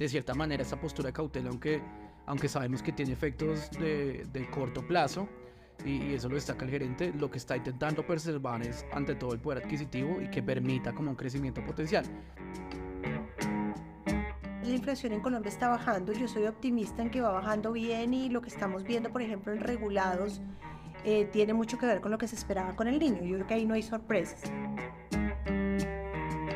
de cierta manera esta postura de cautela, aunque sabemos que tiene efectos de corto plazo, y eso lo destaca el gerente, lo que está intentando preservar es ante todo el poder adquisitivo y que permita como un crecimiento potencial. La inflación en Colombia está bajando, yo soy optimista en que va bajando bien y lo que estamos viendo, por ejemplo, en regulados, tiene mucho que ver con lo que se esperaba con el niño. Yo creo que ahí no hay sorpresas.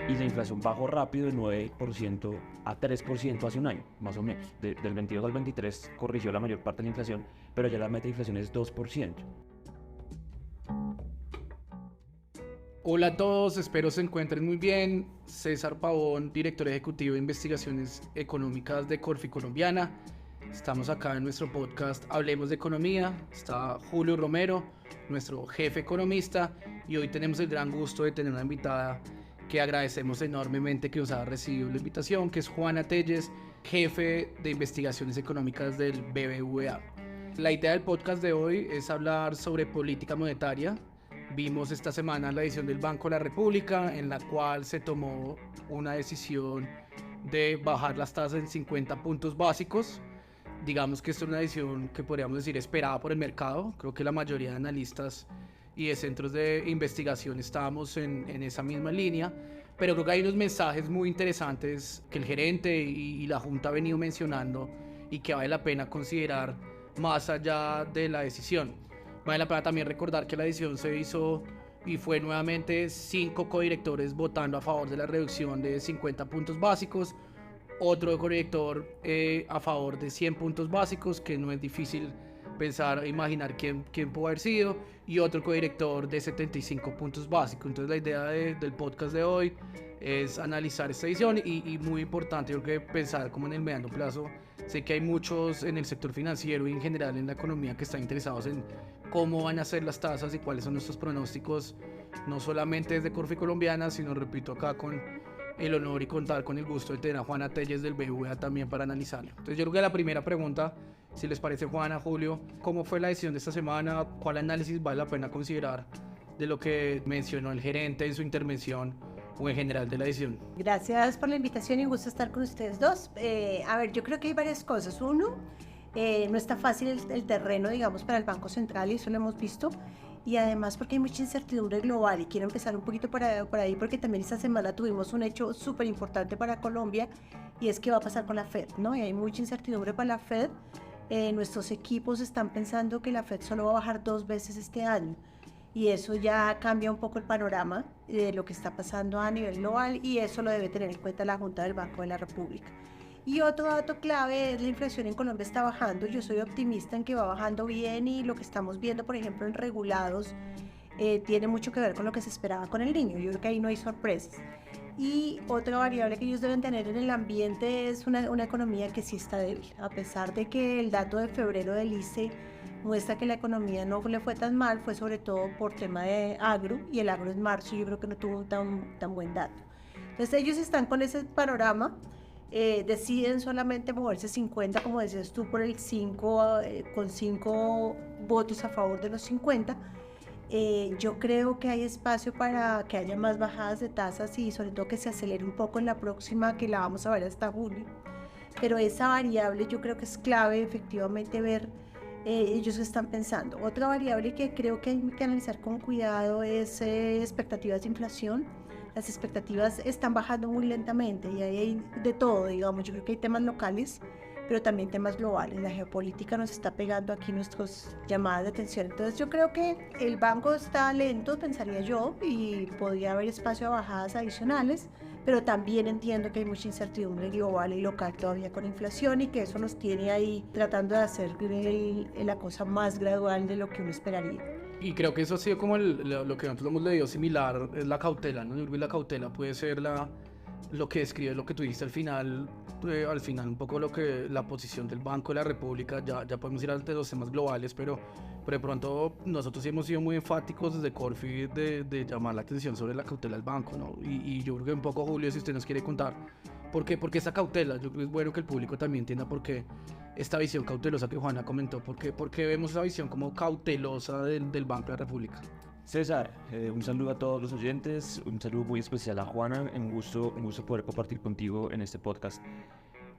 Y la inflación bajó rápido de 9% a 3% hace un año, más o menos. Del 22 al 23 corrigió la mayor parte de la inflación, pero ya la meta de inflación es 2%. Hola a todos, espero se encuentren muy bien. César Pavón, director ejecutivo de investigaciones económicas de Corfi Colombiana. Estamos acá en nuestro podcast Hablemos de Economía. Está Julio Romero, nuestro jefe economista, y hoy tenemos el gran gusto de tener una invitada que agradecemos enormemente que nos haya recibido la invitación, que es Juana Telles, jefe de investigaciones económicas del BBVA. La idea del podcast de hoy es hablar sobre política monetaria. Vimos esta semana la decisión del Banco de la República, en la cual se tomó una decisión de bajar las tasas en 50 puntos básicos. Digamos que esta es una decisión que podríamos decir esperada por el mercado. Creo que la mayoría de analistas y de centros de investigación estábamos en esa misma línea, pero creo que hay unos mensajes muy interesantes que el gerente y la Junta han venido mencionando y que vale la pena considerar más allá de la decisión. Vale la pena también recordar que la decisión se hizo y fue nuevamente 5 codirectores votando a favor de la reducción de 50 puntos básicos, otro codirector a favor de 100 puntos básicos, que no es difícil pensar e imaginar quién pudo haber sido, y otro codirector de 75 puntos básicos. Entonces la idea del podcast de hoy es analizar esta decisión y muy importante, yo creo que pensar como en el mediano plazo. Sé que hay muchos en el sector financiero y en general en la economía que están interesados en cómo van a ser las tasas y cuáles son nuestros pronósticos, no solamente desde Corfi Colombiana, sino, repito, acá con el honor y contar con el gusto de tener a Juana Telles del BBVA también para analizarlo. Entonces yo creo que la primera pregunta, si les parece, Juana, Julio, ¿cómo fue la decisión de esta semana? ¿Cuál análisis vale la pena considerar de lo que mencionó el gerente en su intervención o en general de la decisión? Gracias por la invitación y un gusto estar con ustedes dos. A ver, yo creo que hay varias cosas. Uno, no está fácil el terreno, digamos, para el Banco Central, y eso lo hemos visto. Y además porque hay mucha incertidumbre global, y quiero empezar un poquito por ahí porque también esta semana tuvimos un hecho súper importante para Colombia, y es qué va a pasar con la Fed, ¿no? Y hay mucha incertidumbre para la Fed. Nuestros equipos están pensando que la Fed solo va a bajar 2 veces este año, y eso ya cambia un poco el panorama de lo que está pasando a nivel global, y eso lo debe tener en cuenta la Junta del Banco de la República. Y otro dato clave es la inflación en Colombia está bajando. Yo soy optimista en que va bajando bien, y lo que estamos viendo, por ejemplo, en regulados, tiene mucho que ver con lo que se esperaba con el niño. Yo creo que ahí no hay sorpresas. Y otra variable que ellos deben tener en el ambiente es una economía que sí está débil. A pesar de que el dato de febrero del ICE muestra que la economía no le fue tan mal, fue sobre todo por tema de agro, y el agro en marzo yo creo que no tuvo tan buen dato. Entonces ellos están con ese panorama. Deciden solamente moverse 50, como decías tú, por el 5, con 5 votos a favor de los 50. Yo creo que hay espacio para que haya más bajadas de tasas, y sobre todo que se acelere un poco en la próxima, que la vamos a ver hasta julio. Pero esa variable yo creo que es clave, efectivamente, ver ellos están pensando. Otra variable que creo que hay que analizar con cuidado es expectativas de inflación. Las expectativas están bajando muy lentamente, y ahí hay de todo, digamos. Yo creo que hay temas locales, pero también temas globales. La geopolítica nos está pegando aquí nuestras llamadas de atención. Entonces yo creo que el banco está lento, pensaría yo, y podría haber espacio a bajadas adicionales, pero también entiendo que hay mucha incertidumbre global y local todavía con inflación, y que eso nos tiene ahí tratando de hacer la cosa más gradual de lo que uno esperaría. Y creo que eso ha sido como lo que nosotros hemos leído similar, es la cautela, ¿no? Yo creo que la cautela puede ser lo que describe lo que tú dijiste al final un poco la posición del Banco de la República. Ya podemos ir ante los temas globales, pero de pronto nosotros sí hemos sido muy enfáticos desde Corfi de llamar la atención sobre la cautela del banco, ¿no? Y yo creo que un poco, Julio, si usted nos quiere contar por qué esta cautela. Yo creo que es bueno que el público también entienda por qué esta visión cautelosa que Juana comentó, por qué vemos esa visión como cautelosa del Banco de la República. César, un saludo a todos los oyentes, un saludo muy especial a Juana, un gusto poder compartir contigo en este podcast.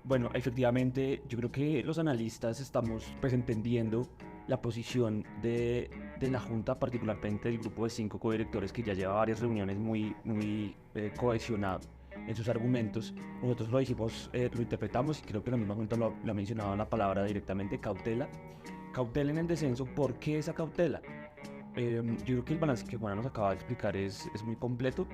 Bueno, efectivamente, yo creo que los analistas estamos pues entendiendo la posición de la Junta, particularmente del grupo de 5 codirectores que ya lleva varias reuniones muy cohesionado en sus argumentos. Nosotros lo dijimos, lo interpretamos y creo que la misma Junta lo ha mencionado en la palabra directamente, cautela. Cautela en el descenso. ¿Por qué esa cautela? Yo creo que el balance que Juana nos acaba de explicar es muy completo.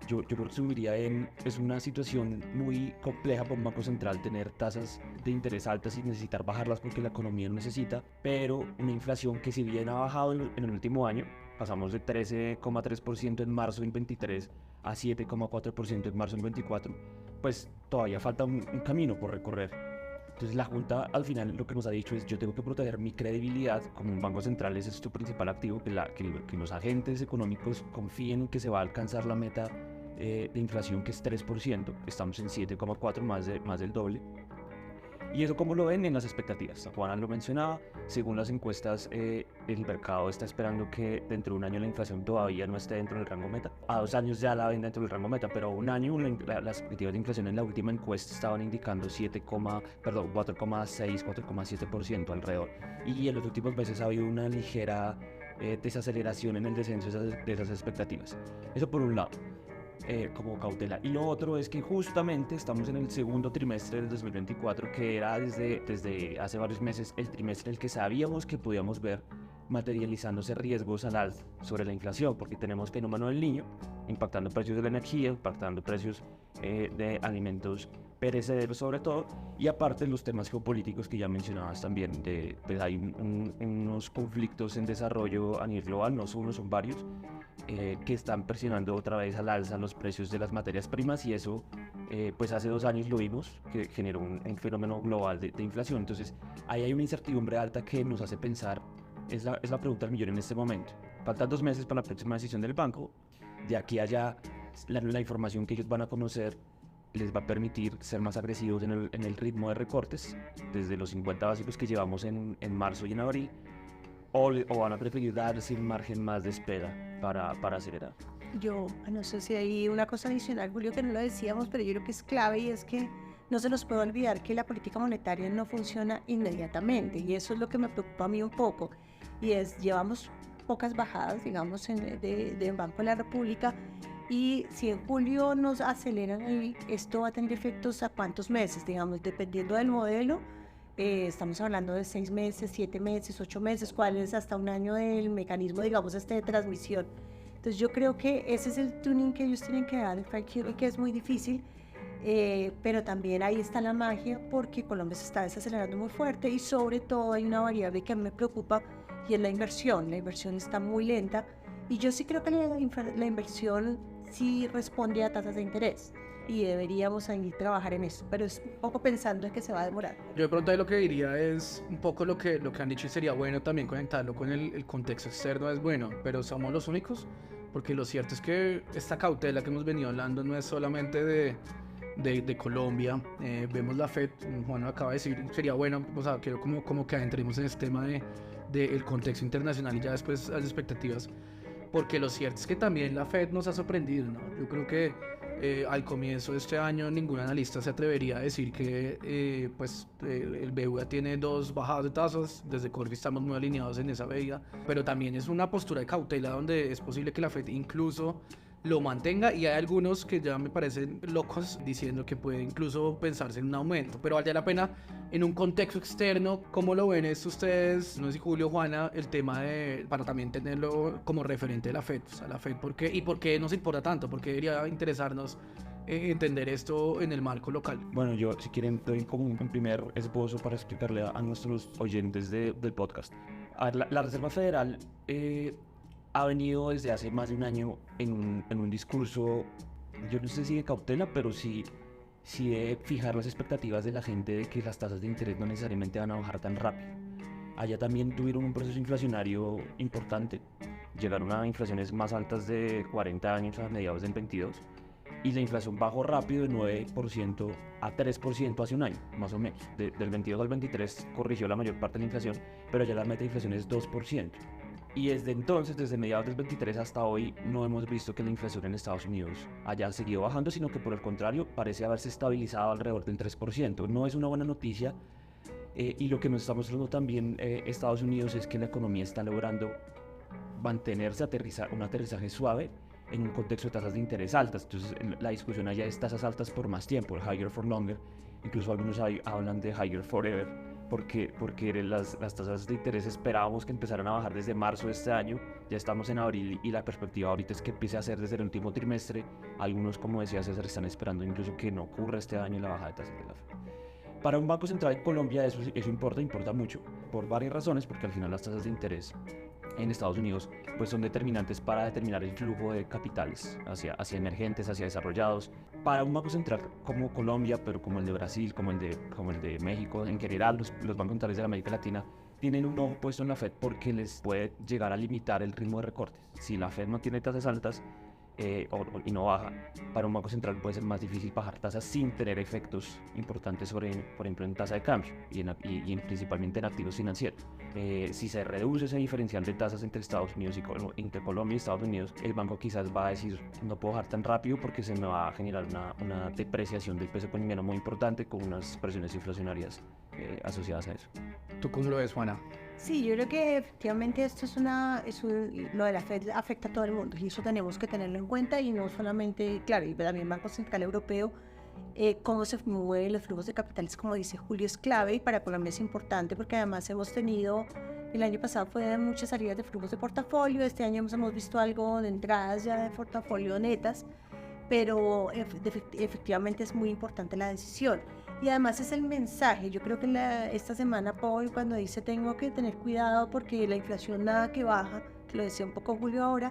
Yo lo resumiría en, es una situación muy compleja para un banco central tener tasas de interés altas y necesitar bajarlas porque la economía lo necesita, pero una inflación que si bien ha bajado en el último año, pasamos de 13,3% en marzo del 23 a 7,4% en marzo del 24, pues todavía falta un camino por recorrer. Entonces la Junta al final lo que nos ha dicho es: yo tengo que proteger mi credibilidad como un banco central, ese es tu principal activo, que los agentes económicos confíen en que se va a alcanzar la meta de inflación, que es 3%, estamos en 7,4, más del doble. Y eso, como lo ven en las expectativas, Juana lo mencionaba, según las encuestas, el mercado está esperando que dentro de un año la inflación todavía no esté dentro del rango meta. A 2 años ya la ven dentro del rango meta, pero a un año las expectativas de inflación en la última encuesta estaban indicando 4,6, 4,7% alrededor. Y en los últimos meses ha habido una ligera desaceleración en el descenso de esas expectativas. Eso por un lado. Como cautela. Y lo otro es que justamente estamos en el segundo trimestre del 2024, que era desde hace varios meses el trimestre en el que sabíamos que podíamos ver materializándose riesgos al alza sobre la inflación, porque tenemos fenómeno del Niño impactando precios de la energía, impactando precios de alimentos perecederos sobre todo, y aparte los temas geopolíticos que ya mencionabas también, pues hay unos conflictos en desarrollo a nivel global, no son uno, son varios, que están presionando otra vez al alza los precios de las materias primas, y eso pues hace 2 años lo vimos, que generó un fenómeno global de inflación. Entonces ahí hay una incertidumbre alta que nos hace pensar, es la pregunta del millón en este momento. Faltan 2 meses para la próxima decisión del banco. De aquí a allá, la información que ellos van a conocer les va a permitir ser más agresivos en el ritmo de recortes, desde los 50 básicos que llevamos en marzo y en abril, o van a preferir darse un margen más de espera para acelerar. Yo no sé si hay una cosa adicional, Julio, que no lo decíamos, pero yo creo que es clave, y es que no se nos puede olvidar que la política monetaria no funciona inmediatamente, y eso es lo que me preocupa a mí un poco, y es, llevamos pocas bajadas, digamos, de Banco de la República, y si en julio nos aceleran, esto va a tener efectos a cuántos meses, digamos, dependiendo del modelo. Estamos hablando de 6 meses, 7 meses, 8 meses, cuál es hasta un año del mecanismo, digamos, de transmisión. Entonces yo creo que ese es el tuning que ellos tienen que dar, el fine-tuning, que es muy difícil, pero también ahí está la magia, porque Colombia se está desacelerando muy fuerte, y sobre todo hay una variable que a mí me preocupa, y es la inversión. La inversión está muy lenta, y yo sí creo que la inversión sí responde a tasas de interés, y deberíamos ahí trabajar en eso, pero es un poco pensando en que se va a demorar. Yo de pronto ahí lo que diría es un poco lo que han dicho, y sería bueno también conectarlo con el contexto externo, es bueno, pero somos los únicos, porque lo cierto es que esta cautela que hemos venido hablando no es solamente de Colombia. Vemos la Fed, Juan acaba de decir, sería bueno, o sea, quiero como que adentremos en este tema del contexto internacional y ya después las expectativas, porque lo cierto es que también la Fed nos ha sorprendido, ¿no? Yo creo que al comienzo de este año ningún analista se atrevería a decir que el BBVA tiene 2 bajadas de tasas. Desde Corfi estamos muy alineados en esa medida, pero también es una postura de cautela donde es posible que la Fed incluso lo mantenga, y hay algunos que ya me parecen locos diciendo que puede incluso pensarse en un aumento, pero vale la pena en un contexto externo. ¿Cómo lo ven esto ustedes? No sé si Julio, Juana, el tema para también tenerlo como referente de la Fed, o sea, la Fed, ¿por qué nos importa tanto? ¿Por qué debería interesarnos entender esto en el marco local? Bueno, yo, si quieren, doy como un primer esbozo para explicarle a nuestros oyentes del podcast. A ver, la Reserva Federal ha venido desde hace más de un año en un discurso, yo no sé si de cautela, pero sí de fijar las expectativas de la gente de que las tasas de interés no necesariamente van a bajar tan rápido. Allá también tuvieron un proceso inflacionario importante, llegaron a inflaciones más altas de 40 años a mediados del 22, y la inflación bajó rápido de 9% a 3% hace un año, más o menos. Del 22 al 23 corrigió la mayor parte de la inflación, pero ya la meta de inflación es 2%. Y desde entonces, desde mediados del 23 hasta hoy, no hemos visto que la inflación en Estados Unidos haya seguido bajando, sino que por el contrario parece haberse estabilizado alrededor del 3%. No es una buena noticia. Y lo que nos está mostrando también Estados Unidos es que la economía está logrando mantenerse, un aterrizaje suave en un contexto de tasas de interés altas. Entonces la discusión allá es tasas altas por más tiempo, el higher for longer. Incluso algunos hablan de higher forever, porque las tasas de interés esperábamos que empezaran a bajar desde marzo de este año. Ya estamos en abril y la perspectiva ahorita es que empiece a ser desde el último trimestre. Algunos, como decía César, están esperando incluso que no ocurra este año la bajada de tasas de la FED. Para un banco central en Colombia eso importa mucho, por varias razones, porque al final las tasas de interés en Estados Unidos pues son determinantes para determinar el flujo de capitales hacia emergentes, hacia desarrollados. Para un banco central como Colombia, pero como el de Brasil, como el de México, en general los bancos centrales de la América Latina tienen un ojo puesto en la Fed porque les puede llegar a limitar el ritmo de recortes. Si la Fed mantiene tasas altas y no baja, para un banco central puede ser más difícil bajar tasas sin tener efectos importantes sobre, por ejemplo, en tasa de cambio y principalmente en activos financieros. Si se reduce ese diferencial de tasas entre Estados Unidos entre Colombia y Estados Unidos, el banco quizás va a decir no puedo bajar tan rápido porque se me va a generar una depreciación del peso colombiano muy importante con unas presiones inflacionarias asociadas a eso. ¿Tú cómo lo ves, Juana? Sí, yo creo que efectivamente esto lo de la Fed afecta a todo el mundo y eso tenemos que tenerlo en cuenta y no solamente, claro, y también el Banco Central Europeo, cómo se mueven los flujos de capitales, como dice Julio, es clave y para Colombia es importante porque además hemos tenido, el año pasado fue muchas salidas de flujos de portafolio, este año hemos visto algo de entradas ya de portafolio netas, pero efectivamente es muy importante la decisión. Y además es el mensaje, yo creo que esta semana Paul cuando dice tengo que tener cuidado porque la inflación nada que baja, que lo decía un poco Julio ahora,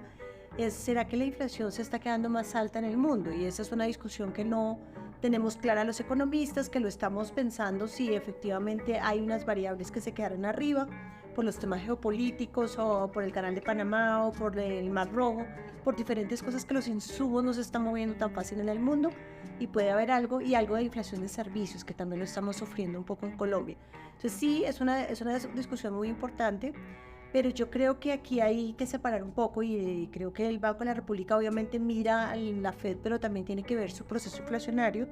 ¿será que la inflación se está quedando más alta en el mundo? Y esa es una discusión que no tenemos clara los economistas, que lo estamos pensando si efectivamente hay unas variables que se quedaron arriba por los temas geopolíticos o por el canal de Panamá o por el Mar Rojo, por diferentes cosas que los insumos no se están moviendo tan fácil en el mundo y puede haber algo de inflación de servicios que también lo estamos sufriendo un poco en Colombia. Entonces sí, es una discusión muy importante, pero yo creo que aquí hay que separar un poco y creo que el Banco de la República obviamente mira a la Fed, pero también tiene que ver su proceso inflacionario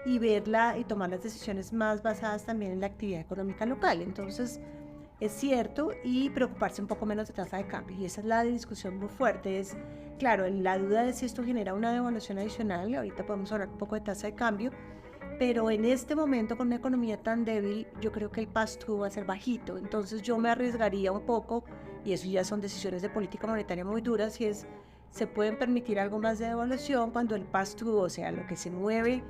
y verla y tomar las decisiones más basadas también en la actividad económica local. Entonces es cierto y preocuparse un poco menos de tasa de cambio y esa es la discusión muy fuerte, es claro, la duda de si esto genera una devaluación adicional, ahorita podemos hablar un poco de tasa de cambio, pero en este momento con una economía tan débil yo creo que el pass-through va a ser bajito, entonces yo me arriesgaría un poco y eso ya son decisiones de política monetaria muy duras y se pueden permitir algo más de devaluación cuando el pass-through, o sea, lo que se mueve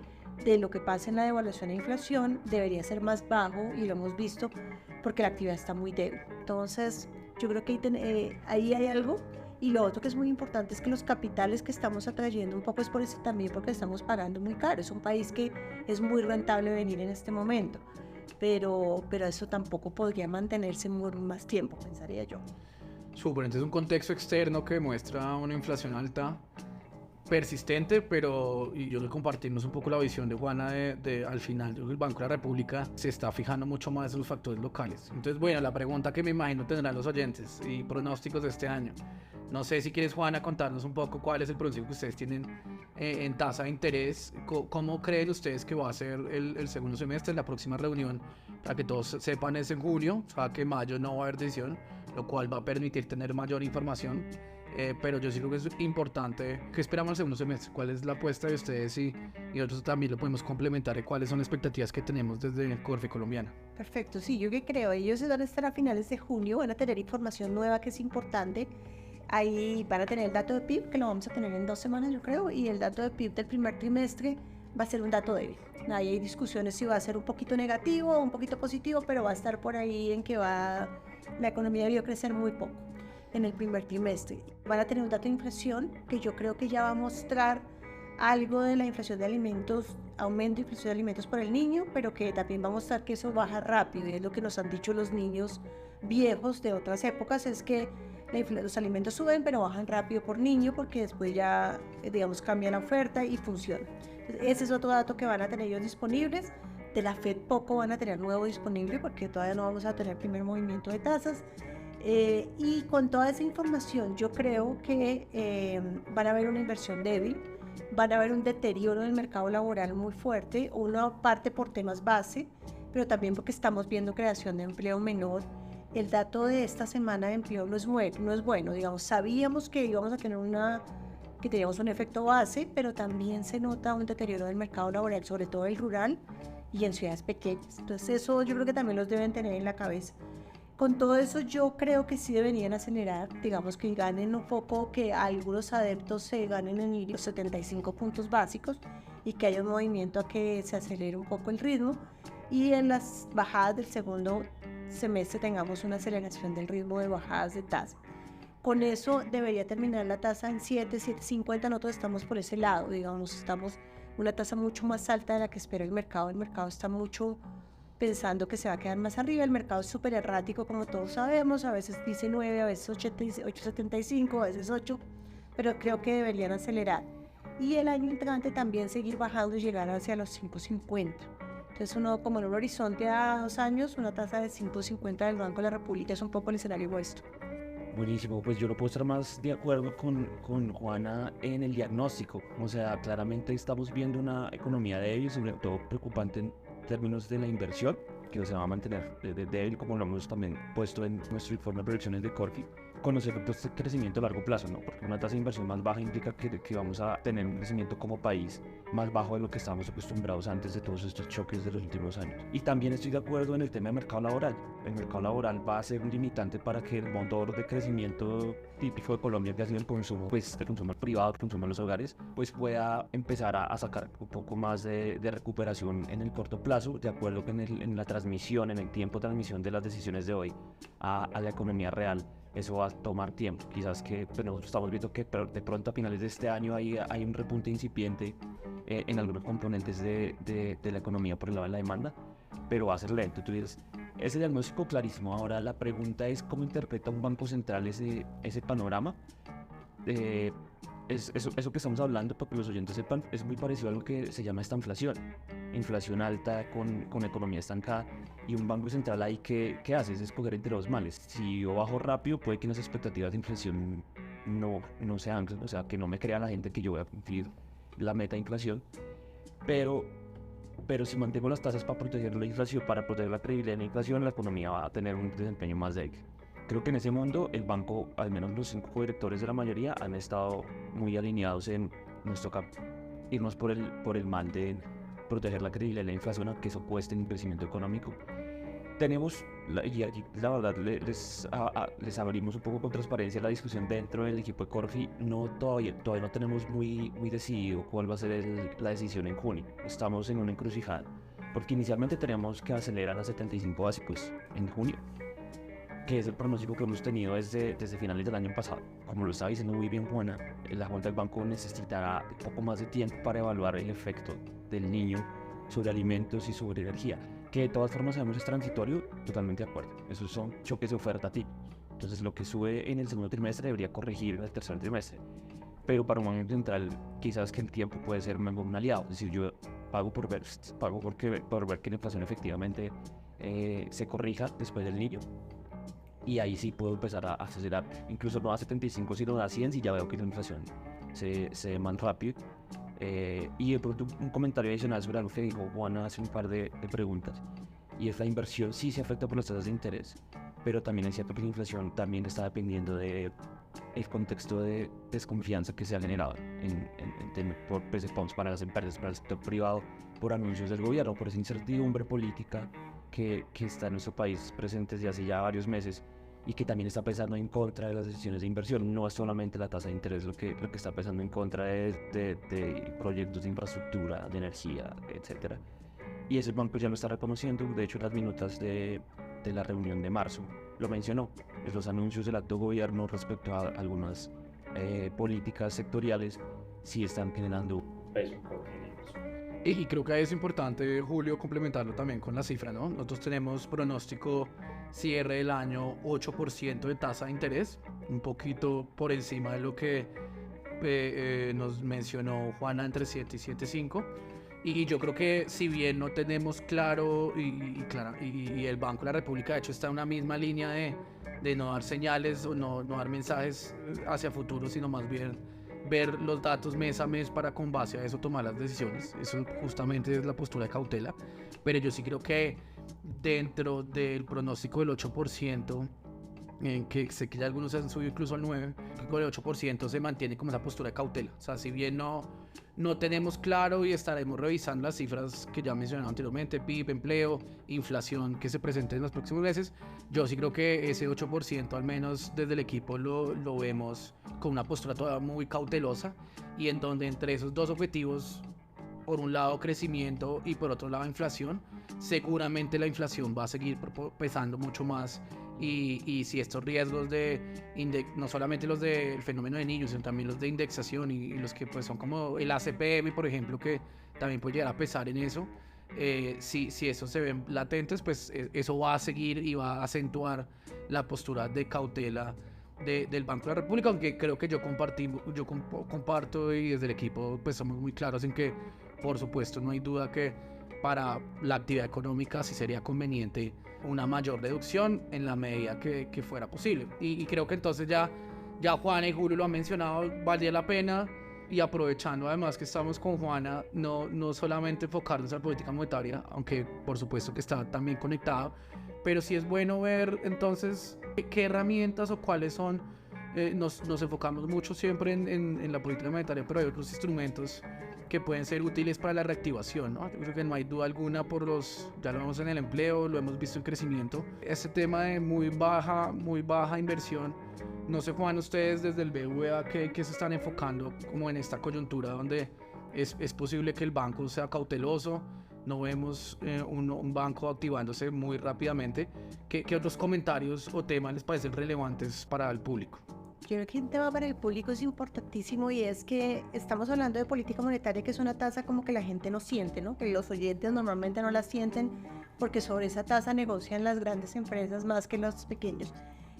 de lo que pasa en la devaluación e inflación debería ser más bajo y lo hemos visto porque la actividad está muy débil. Entonces yo creo que ahí hay algo y lo otro que es muy importante es que los capitales que estamos atrayendo un poco es por eso también porque estamos pagando muy caro. Es un país que es muy rentable venir en este momento, pero eso tampoco podría mantenerse muy más tiempo, pensaría yo. Súper, entonces un contexto externo que muestra una inflación alta, persistente, pero y yo le compartimos un poco la visión de Juana al final, yo creo que el Banco de la República se está fijando mucho más en los factores locales. Entonces, bueno, la pregunta que me imagino tendrán los oyentes y pronósticos de este año. No sé si quieres, Juana, contarnos un poco cuál es el pronóstico que ustedes tienen en tasa de interés. ¿Cómo creen ustedes que va a ser el segundo semestre? La próxima reunión, para que todos sepan, es en junio, o sea que en mayo no va a haber decisión, lo cual va a permitir tener mayor información. Pero yo sí creo que es importante. ¿Qué esperamos el segundo semestre? ¿Cuál es la apuesta de ustedes? Y nosotros también lo podemos complementar. ¿Cuáles son las expectativas que tenemos desde el Corfe colombiana? Perfecto, sí, yo que creo, ellos van a estar a finales de junio, van a tener información nueva que es importante. Ahí van a tener el dato de PIB, que lo vamos a tener en 2 semanas, yo creo, y el dato de PIB del primer trimestre va a ser un dato débil. Ahí hay discusiones si va a ser un poquito negativo o un poquito positivo, pero va a estar por ahí en que la economía debió crecer muy poco en el primer trimestre. Van a tener un dato de inflación que yo creo que ya va a mostrar algo de la inflación de alimentos, aumento de inflación de alimentos por el niño, pero que también va a mostrar que eso baja rápido. Y es lo que nos han dicho los niños viejos de otras épocas, es que los alimentos suben, pero bajan rápido por niño, porque después ya, digamos, cambia la oferta y funciona. Entonces, ese es otro dato que van a tener ellos disponibles. De la Fed poco van a tener nuevo disponible, porque todavía no vamos a tener primer movimiento de tasas. Y con toda esa información yo creo que van a haber una inversión débil, van a haber un deterioro del mercado laboral muy fuerte, una parte por temas base, pero también porque estamos viendo creación de empleo menor. El dato de esta semana de empleo no es bueno, digamos, sabíamos que íbamos a tener que teníamos un efecto base, pero también se nota un deterioro del mercado laboral, sobre todo el rural y en ciudades pequeñas. Entonces eso yo creo que también los deben tener en la cabeza. Con todo eso yo creo que sí deberían acelerar, digamos que ganen un poco, que algunos adeptos se ganen en los 75 puntos básicos y que haya un movimiento a que se acelere un poco el ritmo, y en las bajadas del segundo semestre tengamos una aceleración del ritmo de bajadas de tasa. Con eso debería terminar la tasa en 7,50. Nosotros estamos por ese lado, digamos, estamos una tasa mucho más alta de la que espera el mercado. El mercado está mucho pensando que se va a quedar más arriba. El mercado es súper errático, como todos sabemos, a veces dice 9, a veces 8,75, a veces 8, pero creo que deberían acelerar. Y el año entrante también seguir bajando y llegar hacia los 5,50. Entonces uno, como en un horizonte a 2 años, una tasa de 5,50 del Banco de la República es un poco el escenario vuestro. Buenísimo, pues yo no puedo estar más de acuerdo con Juana en el diagnóstico. O sea, claramente estamos viendo una economía débil, sobre todo preocupante en términos de la inversión, que se va a mantener débil, como lo hemos también puesto en nuestro informe de proyecciones de Corfi, con los efectos de crecimiento a largo plazo, ¿no? Porque una tasa de inversión más baja implica que vamos a tener un crecimiento como país más bajo de lo que estábamos acostumbrados antes de todos estos choques de los últimos años. Y también estoy de acuerdo en el tema del mercado laboral. El mercado laboral va a ser un limitante para que el motor de crecimiento típico de Colombia, que ha sido el consumo, pues el consumo privado, el consumo en los hogares, pues pueda empezar a sacar un poco más de recuperación en el corto plazo, de acuerdo con en la transmisión, en el tiempo de transmisión de las decisiones de hoy a la economía real. Eso va a tomar tiempo. Quizás que pues, nosotros estamos viendo que de pronto a finales de este año hay un repunte incipiente en algunos componentes de la economía por el lado de la demanda, pero va a ser lento. Entonces, ese diagnóstico clarísimo. Ahora la pregunta es cómo interpreta un banco central ese panorama. Eso que estamos hablando, para que los oyentes sepan, es muy parecido a lo que se llama esta inflación alta con economía estancada, y un banco central ahí ¿qué hace? Es escoger entre dos males. Si yo bajo rápido, puede que las expectativas de inflación no se anclen, o sea, que no me crea la gente que yo voy a cumplir la meta de inflación, pero si mantengo las tasas para proteger la inflación, para proteger la credibilidad de la inflación, la economía va a tener un desempeño más débil. Creo que en ese mundo el banco, al menos los 5 directores de la mayoría, han estado muy alineados en nos toca irnos por el mal de proteger la credibilidad de la inflación, aunque eso cueste en el crecimiento económico. Tenemos, la verdad, les abrimos un poco con transparencia la discusión dentro del equipo de Corfi. Todavía no tenemos muy decidido cuál va a ser la decisión en junio. Estamos en una encrucijada, porque inicialmente teníamos que acelerar a 75 básicos en junio, que es el pronóstico que hemos tenido desde finales del año pasado. Como lo estaba diciendo muy bien Juana, la Junta del Banco necesitará un poco más de tiempo para evaluar el efecto del niño sobre alimentos y sobre energía, que de todas formas sabemos es transitorio. Totalmente de acuerdo. Esos son choques de oferta típicos. Entonces lo que sube en el segundo trimestre debería corregir en el tercer trimestre. Pero para un banco central quizás que el tiempo puede ser un aliado. Es decir, yo pago por ver que la inflación efectivamente se corrija después del niño. Y ahí sí puedo empezar a acelerar, incluso no a 75 sino a 100 si ya veo que la inflación se ve más rápido. Y de pronto un comentario adicional sobre algo que dijo Juana hace un par de preguntas, y es la inversión sí se afecta por las tasas de interés, pero también es cierto que la inflación también está dependiendo del contexto de desconfianza que se ha generado para las empresas, para el sector privado, por anuncios del gobierno, por esa incertidumbre política que está en nuestro país presente desde hace ya varios meses, y que también está pesando en contra de las decisiones de inversión. No es solamente la tasa de interés lo que está pesando en contra de proyectos de infraestructura, de energía, etcétera. Y ese banco ya lo está reconociendo. De hecho, las minutas de la reunión de marzo lo mencionó. Los anuncios del acto gobierno respecto a algunas políticas sectoriales sí están generando peso. Y creo que es importante, Julio, complementarlo también con la cifra, ¿no? Nosotros tenemos pronóstico cierre del año 8% de tasa de interés, un poquito por encima de lo que nos mencionó Juana, entre 7 y 7,5. Y yo creo que si bien no tenemos claro, y el Banco de la República de hecho está en una misma línea de no dar señales o no dar mensajes hacia futuro, sino más bien ver los datos mes a mes para con base a eso tomar las decisiones. Eso justamente es la postura de cautela. Pero yo sí creo que dentro del pronóstico del 8%, que sé que ya algunos han subido incluso al 9%, con el 8% se mantiene como esa postura de cautela. O sea, si bien no tenemos claro y estaremos revisando las cifras que ya mencionaba anteriormente, PIB, empleo, inflación que se presenten en los próximos meses, yo sí creo que ese 8% al menos desde el equipo lo vemos con una postura todavía muy cautelosa, y en donde entre esos dos objetivos, por un lado crecimiento y por otro lado inflación, seguramente la inflación va a seguir pesando mucho más. Y si estos riesgos no solamente los del fenómeno de niños, sino también los de indexación y los que pues son como el ACPM, por ejemplo, que también puede llegar a pesar en eso, si eso se ven latentes, pues eso va a seguir y va a acentuar la postura de cautela del Banco de la República, aunque creo que yo comparto y desde el equipo pues somos muy claros en que, por supuesto, no hay duda que para la actividad económica sí sería conveniente una mayor reducción en la medida que fuera posible. Y creo que entonces ya Juana y Julio lo han mencionado, valdría la pena, y aprovechando además que estamos con Juana, no solamente enfocarnos en la política monetaria, aunque por supuesto que está también conectado, pero sí es bueno ver entonces qué herramientas o cuáles son. Nos enfocamos mucho siempre en la política monetaria, pero hay otros instrumentos que pueden ser útiles para la reactivación, ¿no? Yo creo que no hay duda alguna ya lo vemos en el empleo, lo hemos visto en crecimiento. Este tema de muy baja inversión, no sé, Juan, ustedes desde el BBVA que se están enfocando como en esta coyuntura donde es posible que el banco sea cauteloso, no vemos un banco activándose muy rápidamente. ¿Qué otros comentarios o temas les parecen relevantes para el público? Yo creo que un tema para el público es importantísimo, y es que estamos hablando de política monetaria, que es una tasa como que la gente no siente, ¿no? Que los oyentes normalmente no la sienten porque sobre esa tasa negocian las grandes empresas más que los pequeños.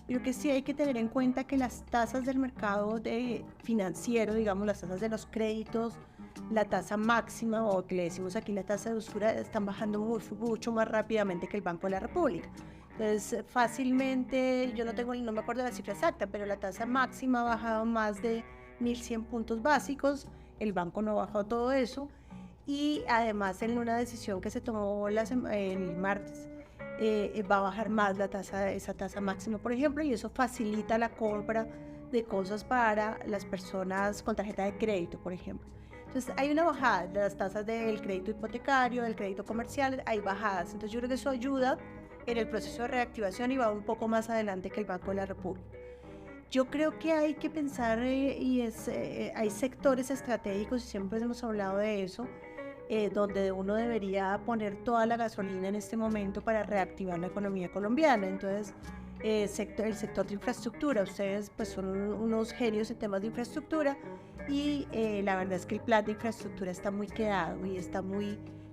Pero que sí hay que tener en cuenta que las tasas del mercado financiero, digamos las tasas de los créditos, la tasa máxima, o que le decimos aquí la tasa de usura, están bajando mucho más rápidamente que el Banco de la República. Entonces, fácilmente, no me acuerdo de la cifra exacta, pero la tasa máxima ha bajado más de 1.100 puntos básicos, el banco no ha bajado todo eso, y además en una decisión que se tomó el martes, va a bajar más esa tasa máxima, por ejemplo, y eso facilita la compra de cosas para las personas con tarjeta de crédito, por ejemplo. Entonces hay una bajada de las tasas del crédito hipotecario, del crédito comercial, hay bajadas, entonces yo creo que eso ayuda en el proceso de reactivación y va un poco más adelante que el Banco de la República. Yo creo que hay que pensar, hay sectores estratégicos, y siempre hemos hablado de eso, donde uno debería poner toda la gasolina en este momento para reactivar la economía colombiana. Entonces, el sector de infraestructura, ustedes pues son unos genios en temas de infraestructura, y la verdad es que el plan de infraestructura está muy quedado y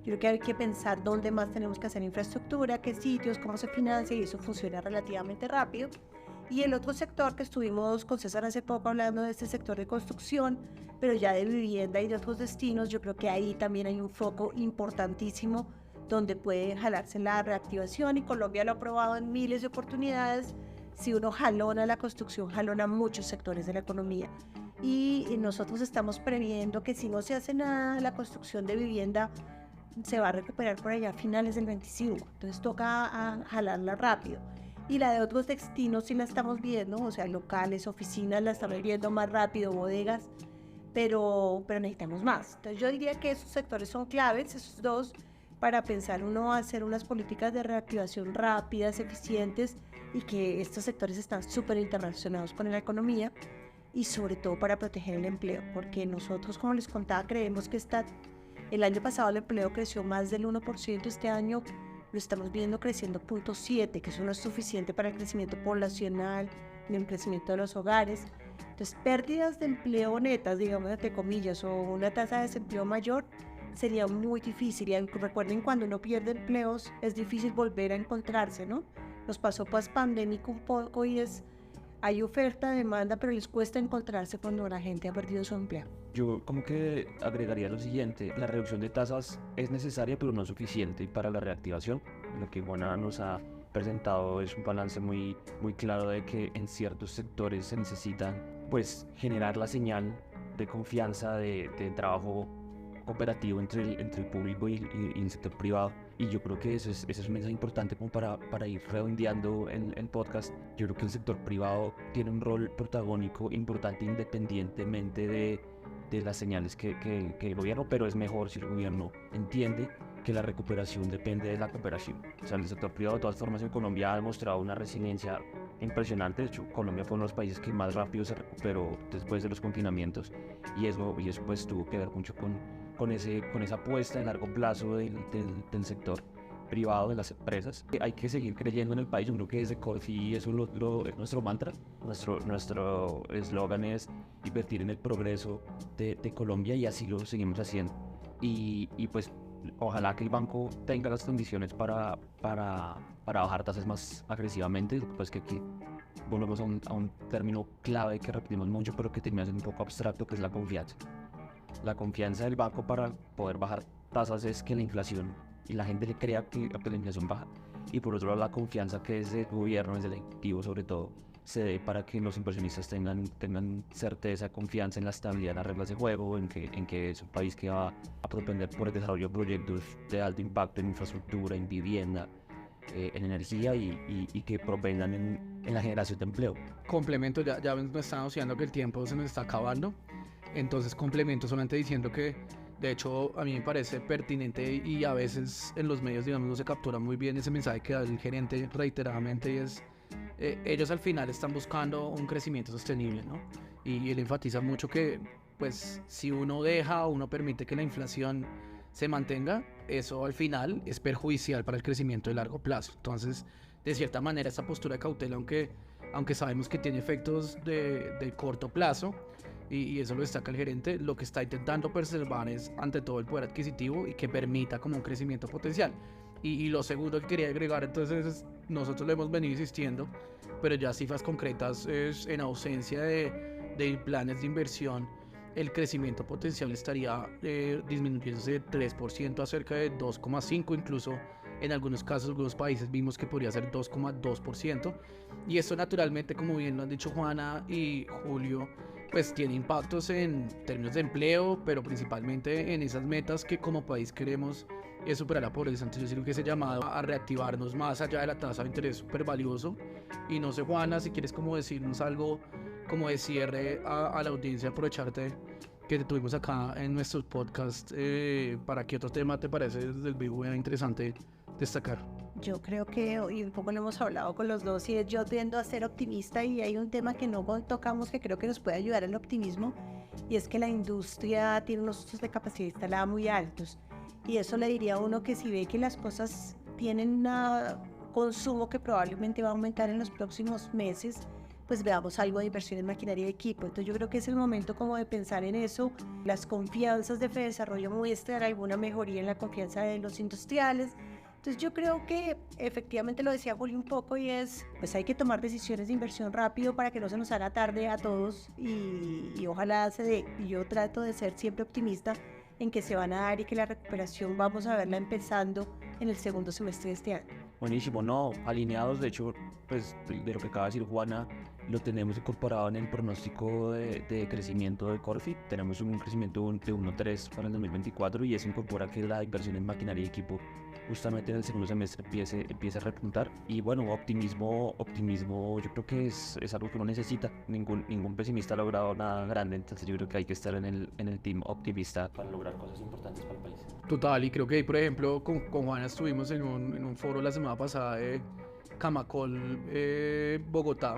yo creo que hay que pensar dónde más tenemos que hacer infraestructura, qué sitios, cómo se financia, y eso funciona relativamente rápido. Y el otro sector que estuvimos con César hace poco hablando de este sector de construcción, pero ya de vivienda y de otros destinos, yo creo que ahí también hay un foco importantísimo donde puede jalarse la reactivación, y Colombia lo ha probado en miles de oportunidades. Si uno jalona la construcción, jalona muchos sectores de la economía. Y nosotros estamos previendo que si no se hace nada, la construcción de vivienda se va a recuperar por allá a finales del 25, entonces toca jalarla rápido. Y la de otros destinos sí la estamos viendo, o sea, locales, oficinas, la estamos viendo más rápido, bodegas, pero necesitamos más. Entonces yo diría que esos sectores son claves, esos dos, para pensar hacer unas políticas de reactivación rápidas, eficientes, y que estos sectores están súper interrelacionados con la economía, y sobre todo para proteger el empleo, porque nosotros, como les contaba, creemos que el año pasado el empleo creció más del 1%, este año lo estamos viendo creciendo 0.7%, que eso no es suficiente para el crecimiento poblacional ni el crecimiento de los hogares. Entonces, pérdidas de empleo netas, digamos, entre comillas, o una tasa de desempleo mayor, sería muy difícil. Y recuerden, cuando uno pierde empleos, es difícil volver a encontrarse, ¿no? Nos pasó post-pandémico un poco, y es hay oferta, demanda, pero les cuesta encontrarse cuando la gente ha perdido su empleo. Yo como que agregaría lo siguiente, la reducción de tasas es necesaria pero no suficiente para la reactivación. Lo que Juana nos ha presentado es un balance muy claro de que en ciertos sectores se necesita pues generar la señal de confianza, de trabajo cooperativo entre el público y el sector privado. Y yo creo que eso es un mensaje importante como para ir redondeando el podcast. Yo creo que el sector privado tiene un rol protagónico importante independientemente de las señales que el gobierno, pero es mejor si el gobierno entiende que la recuperación depende de la cooperación. O sea, el sector privado de todas formas en Colombia ha demostrado una resiliencia impresionante. De hecho, Colombia fue uno de los países que más rápido se recuperó después de los confinamientos y eso pues tuvo que ver mucho con esa apuesta de largo plazo del sector privado, de las empresas. Hay que seguir creyendo en el país. Yo creo que desde Corfi eso es nuestro mantra. Nuestro eslogan es invertir en el progreso de Colombia y así lo seguimos haciendo. Y pues ojalá que el banco tenga las condiciones para bajar tasas más agresivamente. Pues que aquí volvemos a un término clave que repetimos mucho, pero que termina siendo un poco abstracto, que es la confianza. La confianza del banco para poder bajar tasas es que la inflación y la gente le crea que la inflación baja. Y por otro lado, la confianza que es del gobierno, desde el ejecutivo sobre todo, se dé para que los inversionistas tengan certeza, confianza en la estabilidad de las reglas de juego, en que es un país que va a propender por el desarrollo de proyectos de alto impacto en infraestructura, en vivienda, en energía y que propendan en la generación de empleo. Complemento, ya me están anunciando que el tiempo se nos está acabando, entonces complemento solamente diciendo que de hecho a mí me parece pertinente y a veces en los medios digamos no se captura muy bien ese mensaje que da el gerente reiteradamente y es ellos al final están buscando un crecimiento sostenible, ¿no? Y él enfatiza mucho que pues si uno deja o uno permite que la inflación se mantenga, eso al final es perjudicial para el crecimiento de largo plazo. Entonces, de cierta manera, esta postura de cautela, aunque sabemos que tiene efectos de corto plazo, y eso lo destaca el gerente, lo que está intentando preservar es ante todo el poder adquisitivo y que permita como un crecimiento potencial. Y lo segundo que quería agregar entonces es, nosotros lo hemos venido insistiendo, pero ya cifras concretas es en ausencia de planes de inversión, el crecimiento potencial estaría disminuyéndose de 3% a cerca de 2,5%, incluso en algunos casos, algunos países vimos que podría ser 2,2%. Y esto naturalmente, como bien lo han dicho Juana y Julio, pues tiene impactos en términos de empleo, pero principalmente en esas metas que como país queremos superar la pobreza. Entonces yo creo que ese llamado a reactivarnos más allá de la tasa de interés es súper valioso. Y no sé, Juana, si quieres como decirnos algo como de cierre a la audiencia, aprovecharte que te tuvimos acá en nuestro podcast, ¿para qué otro tema te parece desde el vivo interesante destacar? Yo creo que hoy un poco lo hemos hablado con los dos y es yo tiendo a ser optimista y hay un tema que no tocamos que creo que nos puede ayudar al optimismo y es que la industria tiene unos costos de capacidad instalada muy altos y eso le diría a uno que si ve que las cosas tienen un consumo que probablemente va a aumentar en los próximos meses, pues veamos algo de inversión en maquinaria y equipo. Entonces yo creo que es el momento como de pensar en eso. Las confianzas de Fedesarrollo muestran alguna mejoría en la confianza de los industriales. Entonces yo creo que efectivamente lo decía Julio un poco y es, pues hay que tomar decisiones de inversión rápido para que no se nos haga tarde a todos y ojalá se dé. Y yo trato de ser siempre optimista en que se van a dar y que la recuperación vamos a verla empezando en el segundo semestre de este año. Buenísimo, no, alineados, de hecho, pues de lo que acaba de decir Juana, lo tenemos incorporado en el pronóstico de crecimiento de Corfi. Tenemos un crecimiento de 1.3 para el 2024 y eso incorpora que la inversión en maquinaria y equipo justamente en el segundo semestre empiece a repuntar. Y bueno, optimismo yo creo que es algo que uno necesita. Ningún pesimista ha logrado nada grande, entonces yo creo que hay que estar en el team optimista para lograr cosas importantes para el país. Total, y creo que ahí, por ejemplo, con Juana estuvimos en un foro la semana pasada de Camacol, Bogotá,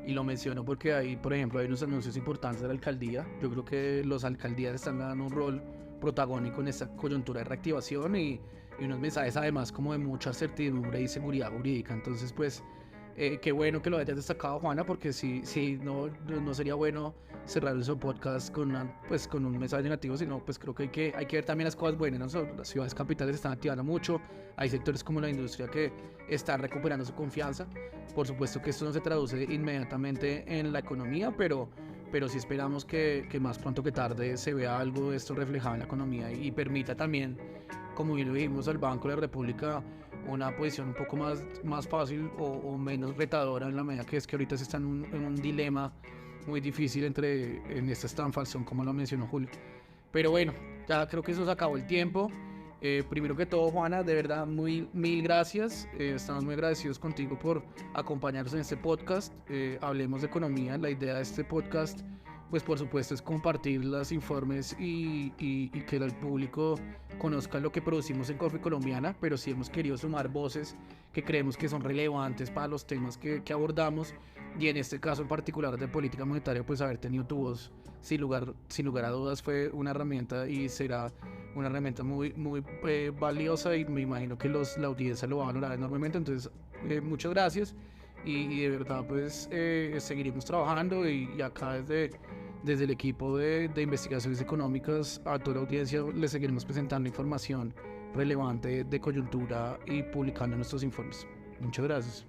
y lo menciono porque ahí, por ejemplo, hay unos anuncios importantes de la alcaldía. Yo creo que las alcaldías están dando un rol protagónico en esta coyuntura de reactivación y unos mensajes además como de mucha certidumbre y seguridad jurídica. Entonces, pues, Qué bueno que lo hayas destacado, Juana, porque sí, no sería bueno cerrar ese podcast con un mensaje negativo, sino pues creo que hay que ver también las cosas buenas, ¿no? Las ciudades capitales se están activando mucho, hay sectores como la industria que están recuperando su confianza. Por supuesto que esto no se traduce inmediatamente en la economía, pero sí esperamos que más pronto que tarde se vea algo de esto reflejado en la economía y permita también, como bien lo dijimos, al Banco de la República una posición un poco más fácil o menos retadora, en la medida que es que ahorita se está en un dilema muy difícil en esta estanflación, como lo mencionó Julio. Pero bueno, ya creo que eso se acabó el tiempo. Primero que todo, Juana, de verdad, mil gracias. Estamos muy agradecidos contigo por acompañarnos en este podcast. Hablemos de economía. La idea de este podcast, pues por supuesto, es compartir los informes y que el público conozca lo que producimos en Corfi Colombiana, pero sí hemos querido sumar voces que creemos que son relevantes para los temas que abordamos, y en este caso en particular de política monetaria, pues haber tenido tu voz sin lugar a dudas fue una herramienta y será una herramienta muy valiosa, y me imagino que la audiencia lo va a valorar enormemente. Entonces, muchas gracias, y de verdad pues seguiremos trabajando, y acá desde el equipo de investigaciones económicas a toda la audiencia les seguiremos presentando información relevante de coyuntura y publicando nuestros informes. Muchas gracias.